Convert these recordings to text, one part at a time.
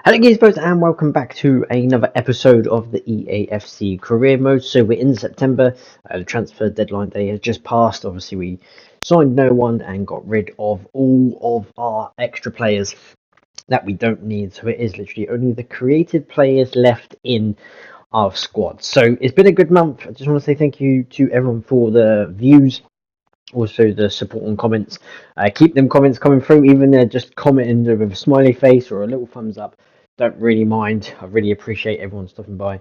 Hello guys, both, and welcome back to another episode of the EAFC career mode. So we're in September, the transfer deadline day has just passed. Obviously we signed no one and got rid of all of our extra players that we don't need. So it is literally only the created players left in our squad. So it's been a good month. I just want to say thank you to everyone for the views, also the support and comments. Keep them comments coming through, even they're just commenting with a smiley face or a little thumbs up. Don't really mind. I really appreciate everyone stopping by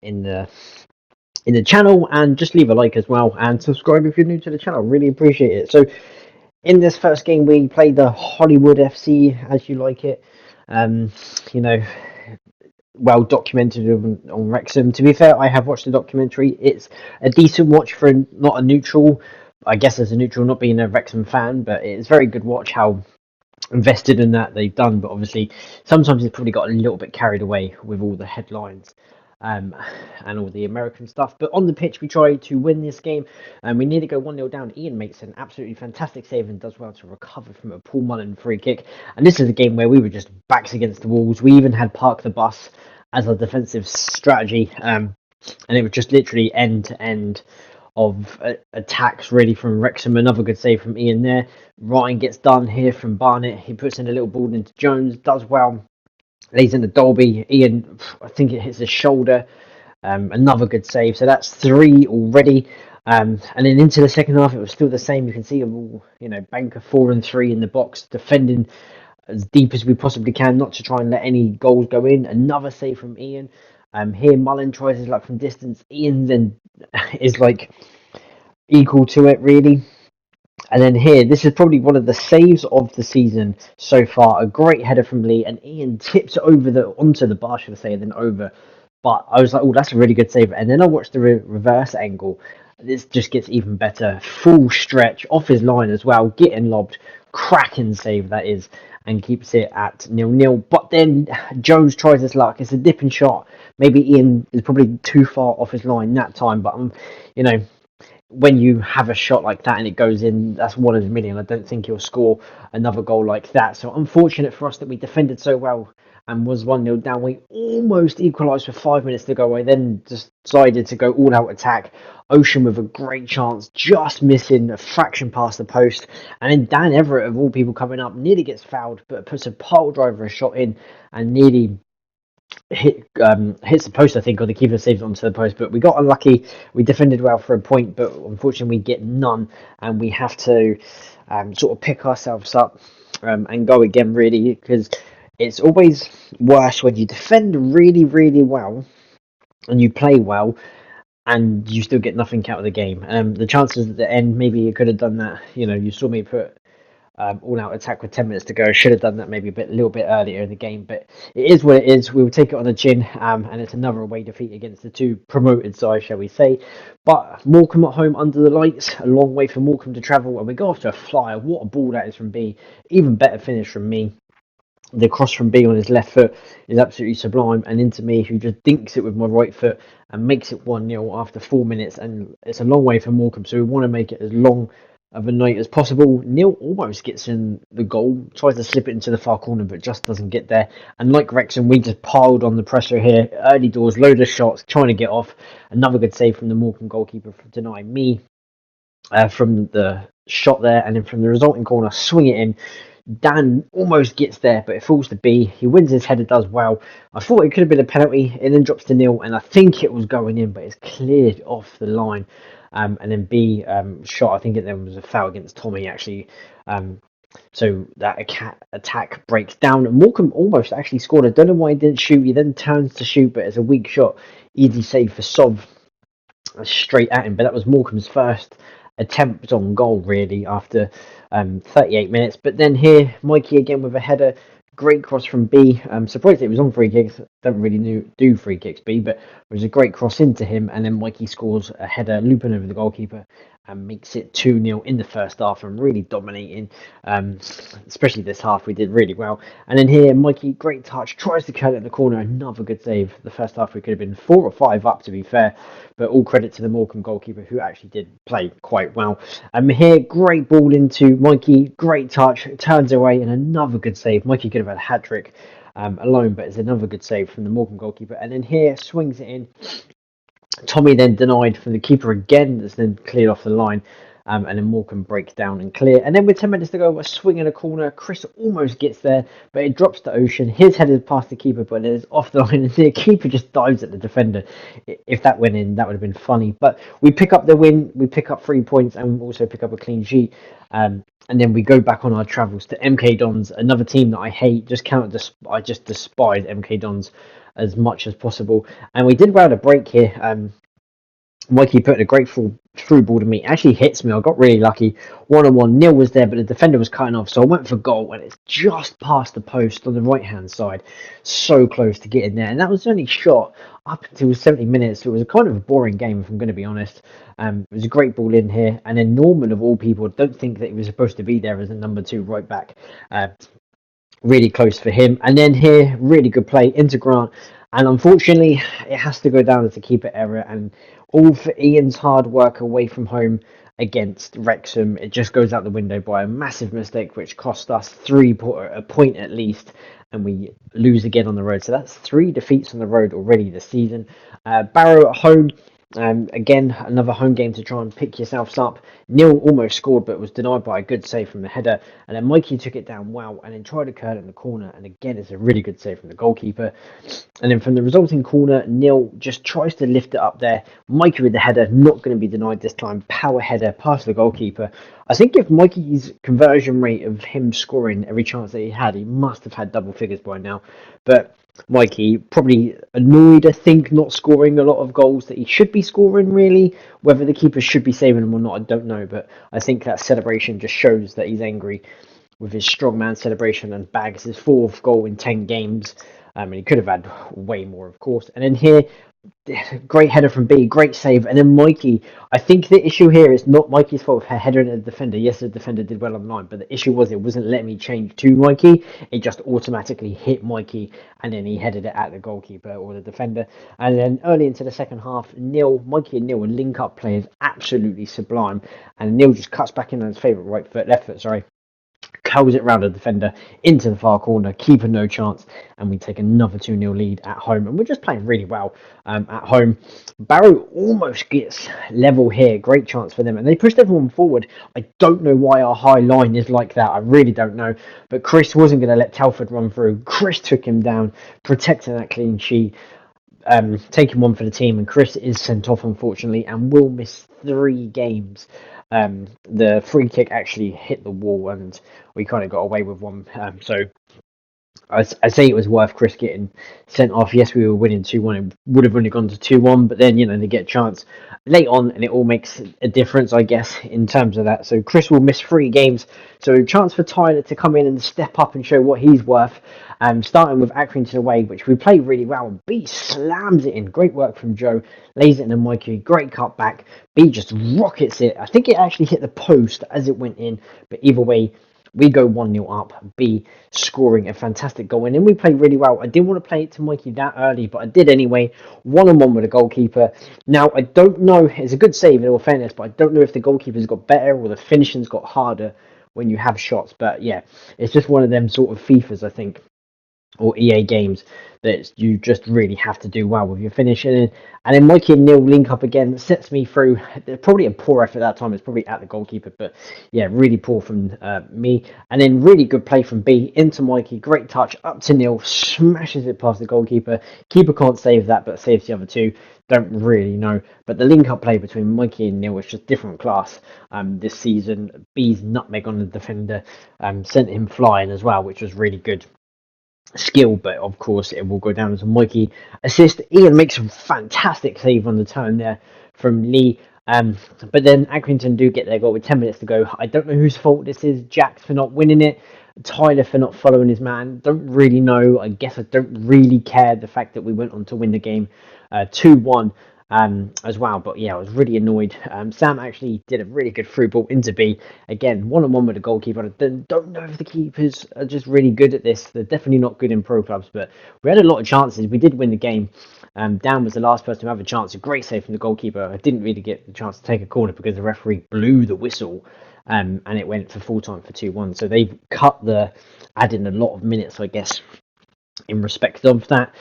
in the channel, and just leave a like as well and subscribe if you're new to the channel. Really appreciate it. So in this first game we played the Hollywood FC, as you like it. um you know well documented on Wrexham. To be fair, I have watched the documentary. It's a decent watch for not a neutral. I guess as a neutral, not being a Wrexham fan, but it's very good watch how invested in that they've done. But obviously, sometimes it's probably got a little bit carried away with all the headlines um, and all the American stuff. But on the pitch, we try to win this game, and we nearly go 1-0 down. Ian makes an absolutely fantastic save and does well to recover from a Paul Mullen free kick. And this is a game where we were just backs against the walls. We even had park the bus as our defensive strategy, and it was just literally end to end of attacks really from Wrexham. Another good save from Ian there. Ryan gets done here from Barnett. He puts in a little ball into Jones, does well, lays into Dolby. Ian, I think it hits his shoulder. Another good save. So that's three already. And then into the second half, it was still the same. You can see them all, Banker 4 and 3 in the box, defending as deep as we possibly can, not to try and let any goals go in. Another save from Ian. Here Mullen tries his luck from distance. Ian then is like equal to it really. And then here, this is probably one of the saves of the season so far. A great header from Lee, and Ian tips over onto the bar, should I say, and then over. But I was like, oh, that's a really good save. And then I watched the reverse angle. This just gets even better. Full stretch off his line as well, getting lobbed. Cracking save that is, and keeps it at 0-0. But then Jones tries his luck. It's a dipping shot. Maybe Ian is probably too far off his line that time, but you know, when you have a shot like that and it goes in, that's one in a million. I don't think he'll score another goal like that. So unfortunate for us that we defended so well and was 1-0 down. We almost equalised with 5 minutes to go. I then decided to go all out attack. Ocean with a great chance, just missing a fraction past the post. And then Dan Everett, of all people, coming up, nearly gets fouled, but puts a pile driver a shot in and nearly hits the post, I think, or the keeper saves it onto the post. But we got unlucky. We defended well for a point, but unfortunately we get none, and we have to sort of pick ourselves up and go again, really, because it's always worse when you defend really, really well and you play well and you still get nothing out of the game. The chances at the end, maybe you could have done that. You saw me put all-out attack with 10 minutes to go. Should have done that maybe a little bit earlier in the game, but it is what it is. We will take it on the chin, and it's another away defeat against the two promoted sides, shall we say. But Morecambe at home under the lights, a long way for Morecambe to travel, and we go off to a flyer. What a ball that is from B. Even better finish from me. The cross from B on his left foot is absolutely sublime, and into me, who just dinks it with my right foot and makes it 1-0 after 4 minutes. And it's a long way for Morecambe, so we want to make it as long of a night as possible. Neil almost gets in the goal, tries to slip it into the far corner, but just doesn't get there. And like Wrexham, we just piled on the pressure here. Early doors, load of shots, trying to get off. Another good save from the Morecambe goalkeeper to deny me from the shot there, and then from the resulting corner, swing it in. Dan almost gets there, but it falls to B. He wins his header, does well. I thought it could have been a penalty. It then drops to nil, and I think it was going in, but it's cleared off the line. And then B shot. I think it then was a foul against Tommy, actually. So that attack breaks down. And Morecambe almost actually scored. I don't know why he didn't shoot. He then turns to shoot, but it's a weak shot. Easy save for Sov straight at him. But that was Morecambe's first attempt on goal, really, after 38 minutes. But then here, Mikey again with a header. Great cross from B. I'm surprised it was on free kicks. Don't really do free kicks, B, but it was a great cross into him. And then Mikey scores a header, looping over the goalkeeper, and makes it 2-0 in the first half, and really dominating. Especially this half, we did really well. And then here, Mikey, great touch, tries to curl it in the corner. Another good save. The first half, we could have been 4 or 5 up, to be fair. But all credit to the Morecambe goalkeeper, who actually did play quite well. Here, great ball into Mikey, great touch, turns away, and another good save. Mikey could have had a hat trick. alone, but it's another good save from the Morecambe goalkeeper. And then here, swings it in. Tommy then denied from the keeper again, that's then cleared off the line. And then Morecambe breaks down and clear. And then with 10 minutes to go, a swing in a corner. Chris almost gets there, but it drops to Ocean. His head is past the keeper, but it's off the line. And the keeper just dives at the defender. If that went in, that would have been funny. But we pick up the win. We pick up 3 points and we also pick up a clean sheet. And then we go back on our travels to MK Dons, another team that I hate. I just despise MK Dons as much as possible. And we did well to break here. Mikey put a great through ball to me. It actually hits me. I got really lucky. 1-on-1. Neil was there, but the defender was cutting off. So I went for goal, and it's just past the post on the right-hand side. So close to getting there. And that was only shot up until 70 minutes. So it was a kind of a boring game, if I'm going to be honest. It was a great ball in here. And then Norman, of all people, don't think that he was supposed to be there as a number 2 right back. Really close for him. And then here, really good play into Grant. And unfortunately, it has to go down as a keeper error. And all for Ian's hard work away from home against Wrexham, it just goes out the window by a massive mistake, which cost us a point at least. And we lose again on the road. So that's 3 defeats on the road already this season. Barrow at home. Again, another home game to try and pick yourselves up. Neil almost scored, but was denied by a good save from the header. And then Mikey took it down well and then tried to curl it in the corner. And again, it's a really good save from the goalkeeper. And then from the resulting corner, Neil just tries to lift it up there. Mikey with the header, not going to be denied this time. Power header past the goalkeeper. I think if Mikey's conversion rate of him scoring every chance that he had, he must have had double figures by now. But Mikey probably annoyed, I think, not scoring a lot of goals that he should be scoring, really. Whether the keeper should be saving them or not, I don't know. But I think that celebration just shows that he's angry with his strongman celebration and bags his 4th goal in 10 games. And he could have had way more, of course. And then here, great header from B, great save. And then Mikey, I think the issue here is not Mikey's fault for header and the defender. Yes, the defender did well on line, but the issue was it wasn't letting me change to Mikey. It just automatically hit Mikey, and then he headed it at the goalkeeper or the defender. And then early into the second half, Mikey and Neil were link-up players, absolutely sublime. And Neil just cuts back in on his favourite left foot, curls it round the defender into the far corner, keeper no chance, and we take another 2-0 lead at home. And we're just playing really well at home. Barrow almost gets level here, great chance for them, and they pushed everyone forward. I don't know why our high line is like that, I really don't know, but Chris wasn't going to let Telford run through. Chris took him down, protecting that clean sheet, taking one for the team, and Chris is sent off unfortunately and will miss 3 games. The free kick actually hit the wall and we kind of got away with one. So I say it was worth Chris getting sent off. Yes, we were winning 2-1. It would have only gone to 2-1, but then, they get a chance late on and it all makes a difference, I guess, in terms of that. So Chris will miss 3 games. So a chance for Tyler to come in and step up and show what he's worth. Starting with Accrington away, which we played really well. B slams it in. Great work from Joe. Lays it in a Mikey. Great cut back. B just rockets it. I think it actually hit the post as it went in. But either way, we go 1-0 up. B scoring a fantastic goal. And then we played really well. I didn't want to play it to Mikey that early, but I did anyway. 1-on-1 with the goalkeeper. Now, I don't know. It's a good save in all fairness, but I don't know if the goalkeeper's got better or the finishing's got harder when you have shots. But yeah, it's just one of them sort of FIFAs, I think, or EA games that you just really have to do well with your finishing. And then Mikey and Neil link up again, sets me through. Probably a poor effort that time. It's probably at the goalkeeper, but yeah, really poor from me. And then really good play from B into Mikey. Great touch up to Neil, smashes it past the goalkeeper. Keeper can't save that, but saves the other 2. Don't really know. But the link-up play between Mikey and Neil was just different class this season. B's nutmeg on the defender sent him flying as well, which was really good skill, but of course it will go down as a Mikey assist. Ian makes a fantastic save on the turn there from Lee, but then Accrington do get their goal with 10 minutes to go. I don't know whose fault this is. Jack's for not winning it, Tyler for not following his man. Don't really know. I guess I don't really care the fact that we went on to win the game 2-1 as well. But yeah, I was really annoyed. Sam actually did a really good through ball into B. Again, 1-on-1 with the goalkeeper. I don't know if the keepers are just really good at this. They're definitely not good in pro clubs, but we had a lot of chances. We did win the game. Dan was the last person to have a chance. A great save from the goalkeeper. I didn't really get the chance to take a corner because the referee blew the whistle. And it went for full time for 2-1. So they've added a lot of minutes, I guess, in respect of that.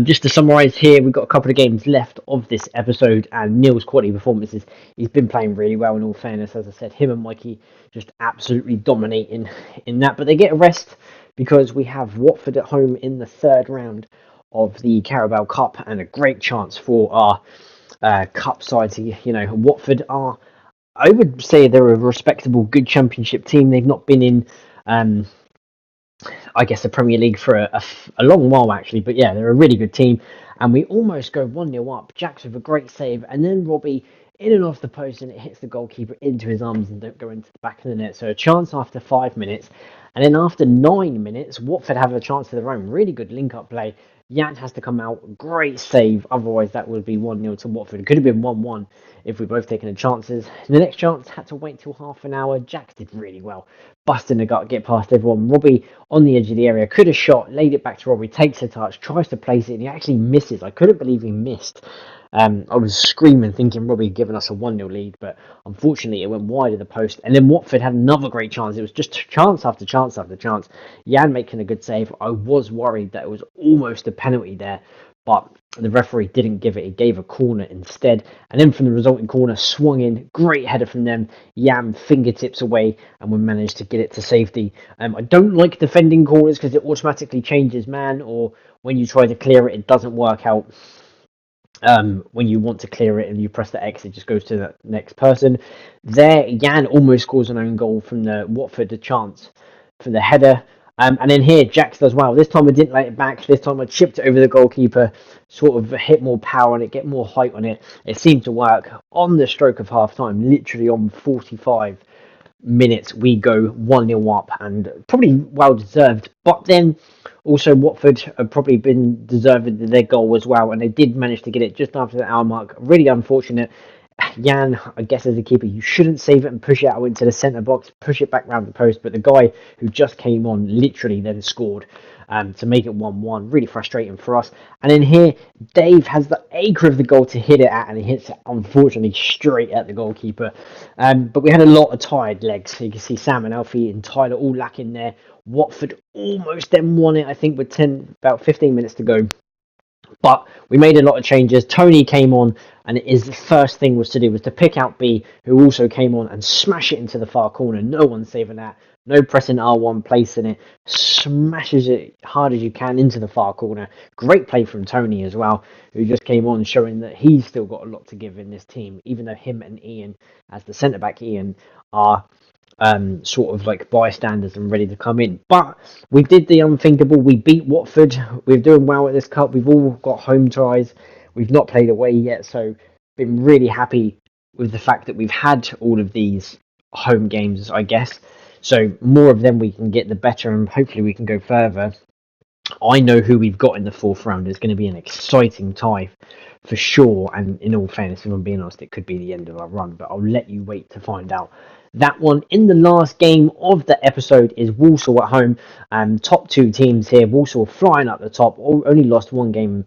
Just to summarise here, we've got a couple of games left of this episode, and Neil's quality performances, he's been playing really well in all fairness. As I said, him and Mikey just absolutely dominating in that, but they get a rest because we have Watford at home in the third round of the Carabao Cup, and a great chance for our cup side to, Watford are, I would say they're a respectable, good championship team. They've not been in I guess the Premier League for a long while actually, but yeah, they're a really good team, and we almost go 1-0 up. Jack's with a great save, and then Robbie in and off the post, and it hits the goalkeeper into his arms and don't go into the back of the net. So a chance after 5 minutes, and then after 9 minutes, Watford have a chance of their own. Really good link-up play. Jan has to come out, great save. Otherwise, that would be 1-0 to Watford. It could have been 1-1 if we'd both taken the chances. The next chance had to wait till half an hour. Jack did really well, busting the gut, get past everyone. Robbie on the edge of the area could have shot, laid it back to Robbie, takes a touch, tries to place it, and he actually misses. I couldn't believe he missed. I was screaming, thinking Robbie had given us a 1-0 lead, but unfortunately it went wide of the post. And then Watford had another great chance. It was just chance after chance after chance. Jan making a good save. I was worried that it was almost a penalty there, but the referee didn't give it. He gave a corner instead. And then from the resulting corner, swung in. Great header from them. Jan fingertips away, and we managed to get it to safety. I don't like defending corners because it automatically changes man, or when you try to clear it, it doesn't work out. When you want to clear it and you press the X, it just goes to the next person. There, Jan almost scores an own goal from the Watford chance for the header. And then here, Jax does well. This time I didn't let it back. This time I chipped it over the goalkeeper, sort of hit more power on it, get more height on it. It seemed to work. On the stroke of half time, literally on 45 minutes, we go 1-0 up, and probably well deserved. But then also Watford have probably been deserving their goal as well, and they did manage to get it just after the hour mark. Really unfortunate. Jan, I guess as a keeper, you shouldn't save it and push it out into the centre box, push it back round the post, but the guy who just came on literally then scored to make it 1-1. Really frustrating for us. And then here, Dave has the acre of the goal to hit it at, and he hits it, unfortunately, straight at the goalkeeper. But we had a lot of tired legs. So you can see Sam and Alfie and Tyler all lacking there. Watford almost then won it, I think, with about 15 minutes to go. But we made a lot of changes. Tony came on, and his first thing was to pick out B, who also came on, and smash it into the far corner. No one saving that. No pressing R1, placing it. Smashes it hard as you can into the far corner. Great play from Tony as well, who just came on, showing that he's still got a lot to give in this team, even though him and Ian, as the centre-back Ian, are sort of like bystanders and ready to come in. But we did the unthinkable. We beat Watford. We're doing well at this cup. We've all got home ties. We've not played away yet, so been really happy with the fact that we've had all of these home games, I guess. So more of them we can get, the better, and hopefully we can go further. I know who we've got in the fourth round. It's going to be an exciting tie for sure. And in all fairness, if I'm being honest, it could be the end of our run, but I'll let you wait to find out that one. In the last game of the episode is Walsall at home. Top two teams here. Walsall flying up the top. Only lost one game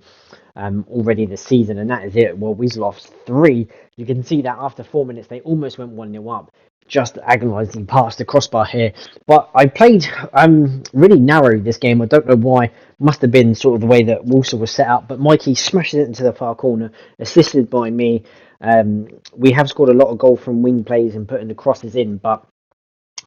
already this season, and that is it. Well, we've lost 3. You can see that after 4 minutes, they almost went 1-0 up. Just agonising past the crossbar here. But I played really narrow this game. I don't know why. Must have been sort of the way that Walsall was set up. But Mikey smashes it into the far corner, assisted by me. We have scored a lot of goal from wing plays and putting the crosses in. But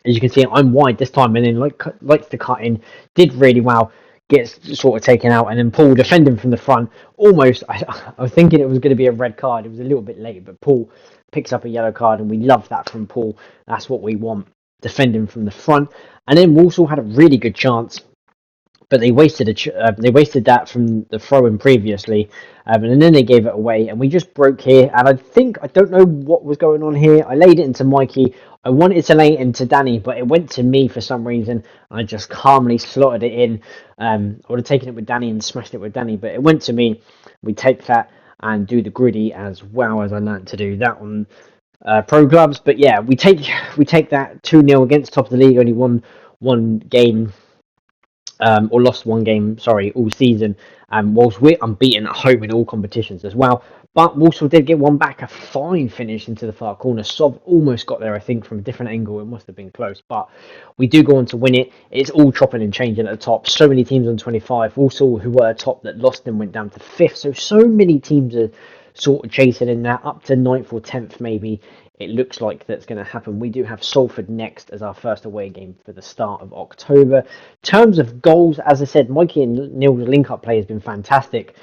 as you can see, I'm wide this time, and then likes to cut in. Did really well. Gets sort of taken out, and then Paul defending from the front. Almost, I was thinking it was going to be a red card. It was a little bit late, but Paul picks up a yellow card, and we love that from Paul. That's what we want, defending from the front. And then Walsall had a really good chance, but they wasted that from the throw-in previously, and then they gave it away, and we just broke here. And I don't know what was going on here. I laid it into Mikey. I wanted to lay it into Danny, but it went to me for some reason. I just calmly slotted it in. I would have taken it with Danny and smashed it with Danny, but it went to me. We take that and do the gritty as well, as I learned to do that on Pro Clubs. But yeah, we take that 2-0 against top of the league. Only one game or lost one game, sorry, all season. Whilst we're unbeaten at home in all competitions as well. But Walsall did get one back, a fine finish into the far corner. Sov almost got there, I think, from a different angle. It must have been close, but we do go on to win it. It's all chopping and changing at the top. So many teams on 25. Walsall, who were top that lost them, went down to 5th. So many teams are sort of chasing in there, up to 9th or 10th maybe. It looks like that's going to happen. We do have Salford next as our first away game for the start of October. In terms of goals, as I said, Mikey and Neil's link-up play has been fantastic.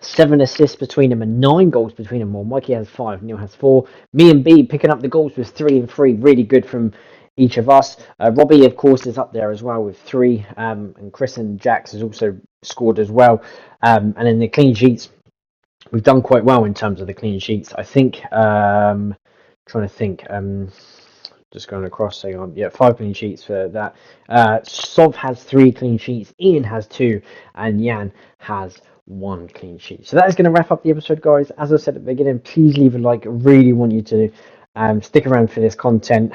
7 assists between them and 9 goals between them. Well, Mikey has 5, Neil has 4. Me and B picking up the goals with 3 and 3. Really good from each of us. Robbie, of course, is up there as well with 3. And Chris and Jax has also scored as well. And then the clean sheets, we've done quite well in terms of the clean sheets. I think, trying to think, just going across, hang on, yeah, 5 clean sheets for that. Sov has 3 clean sheets, Ian has 2, and Jan has 1 clean sheet. So that is going to wrap up the episode, guys. As I said at the beginning, please leave a like. I really want you to stick around for this content.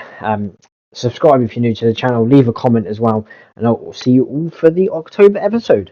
Subscribe if you're new to the channel, leave a comment as well, and I'll see you all for the October episode.